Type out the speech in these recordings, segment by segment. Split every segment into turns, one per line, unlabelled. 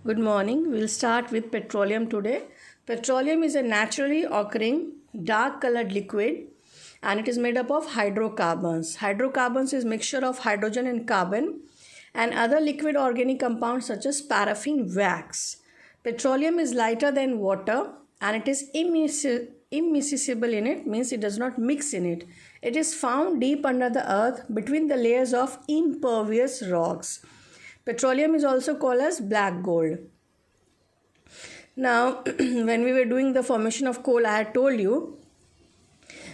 Good morning. We'll start with petroleum today. Petroleum is a naturally occurring dark colored liquid and it is made up of hydrocarbons. Hydrocarbons is mixture of hydrogen and carbon and other liquid organic compounds such as paraffin wax. Petroleum is lighter than water and it is immiscible in it, means it does not mix in it. It is found deep under the earth between the layers of impervious rocks. Petroleum is also called as black gold. Now, when we were doing the formation of coal, I had told you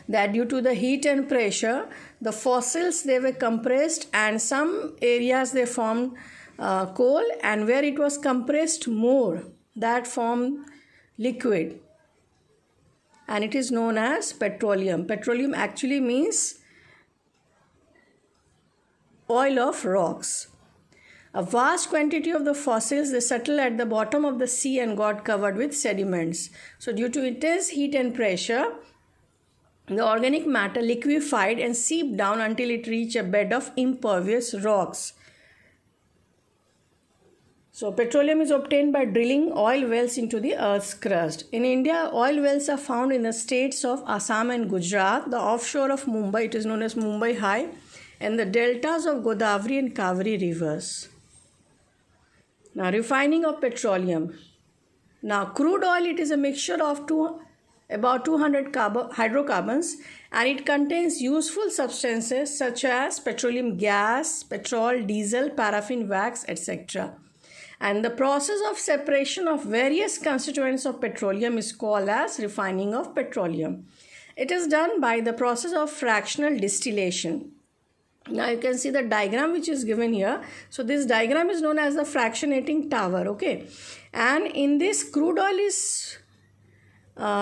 that due to the heat and pressure, the fossils, they were compressed and some areas they formed coal, and where it was compressed more, that formed liquid. And it is known as petroleum. Petroleum actually means oil of rocks. A vast quantity of the fossils, they settle at the bottom of the sea and got covered with sediments. So due to intense heat and pressure, the organic matter liquefied and seeped down until it reached a bed of impervious rocks. So petroleum is obtained by drilling oil wells into the earth's crust. In India, oil wells are found in the states of Assam and Gujarat, the offshore of Mumbai, it is known as Mumbai High, and the deltas of Godavari and Kaveri rivers. Now, refining of petroleum. Now, crude oil, it is a mixture of about 200 hydrocarbons, and it contains useful substances such as petroleum gas, petrol, diesel, paraffin wax, etc. And the process of separation of various constituents of petroleum is called as refining of petroleum. It is done by the process of fractional distillation. Now you can see the diagram which is given here. So this diagram is known as the fractionating tower, okay. And in this, crude oil is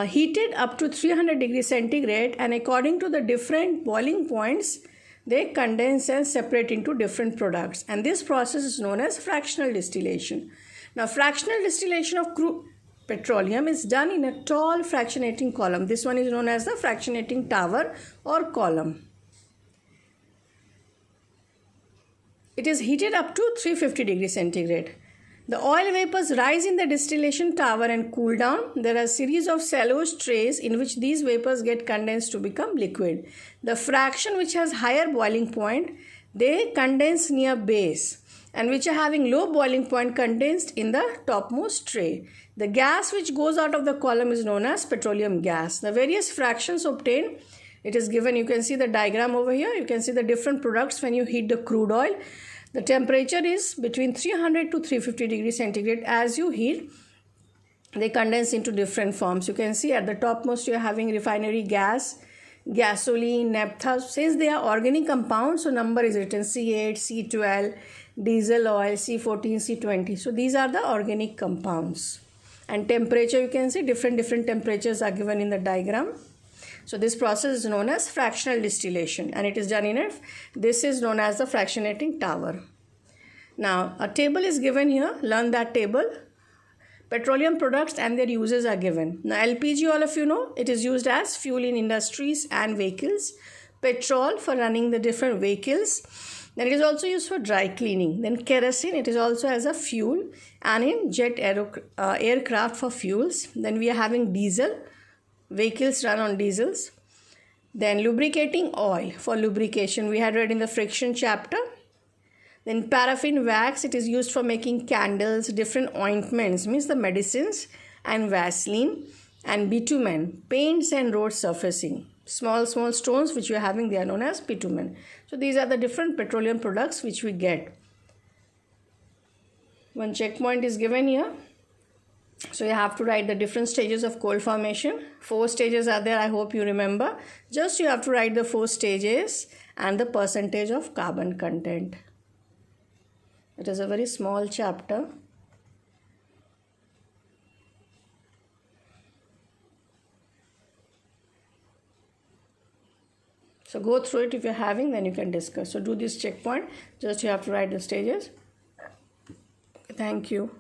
heated up to 300 degrees centigrade, and according to the different boiling points, they condense and separate into different products. And this process is known as fractional distillation. Now fractional distillation of crude petroleum is done in a tall fractionating column. This one is known as the fractionating tower or column. It is heated up to 350 degrees centigrade. The oil vapors rise in the distillation tower and cool down. There are a series of cellulose trays in which these vapors get condensed to become liquid. The fraction which has higher boiling point, they condense near base, and which are having low boiling point condensed in the topmost tray. The gas which goes out of the column is known as petroleum gas. The various fractions obtained, it is given, you can see the diagram over here. You can see the different products when you heat the crude oil. The temperature is between 300 to 350 degrees centigrade. As you heat, they condense into different forms. You can see at the topmost you are having refinery gas, gasoline, naphtha. Since they are organic compounds, so number is written C8, C12, diesel oil, C14, C20. So these are the organic compounds. And temperature, you can see different temperatures are given in the diagram. So this process is known as fractional distillation, and it is done in this is known as the fractionating tower. Now a table is given here, learn that table. Petroleum products and their uses are given. Now LPG, all of you know, it is used as fuel in industries and vehicles. Petrol for running the different vehicles. Then it is also used for dry cleaning. Then kerosene, it is also as a fuel, and in jet aircraft for fuels. Then we are having diesel. Vehicles run on diesels. Then lubricating oil for lubrication, we had read in the friction chapter. Then paraffin wax, it is used for making candles, different ointments, means the medicines, and Vaseline. And bitumen, paints and road surfacing. Small stones which we are having, they are known as bitumen. So these are the different petroleum products which we get. One checkpoint is given here. So you have to write the different stages of coal formation. 4 stages are there, I hope you remember. Just you have to write the 4 stages and the percentage of carbon content. It is a very small chapter. So go through it. If you're having, then you can discuss. So do this checkpoint. Just you have to write the stages. Thank you.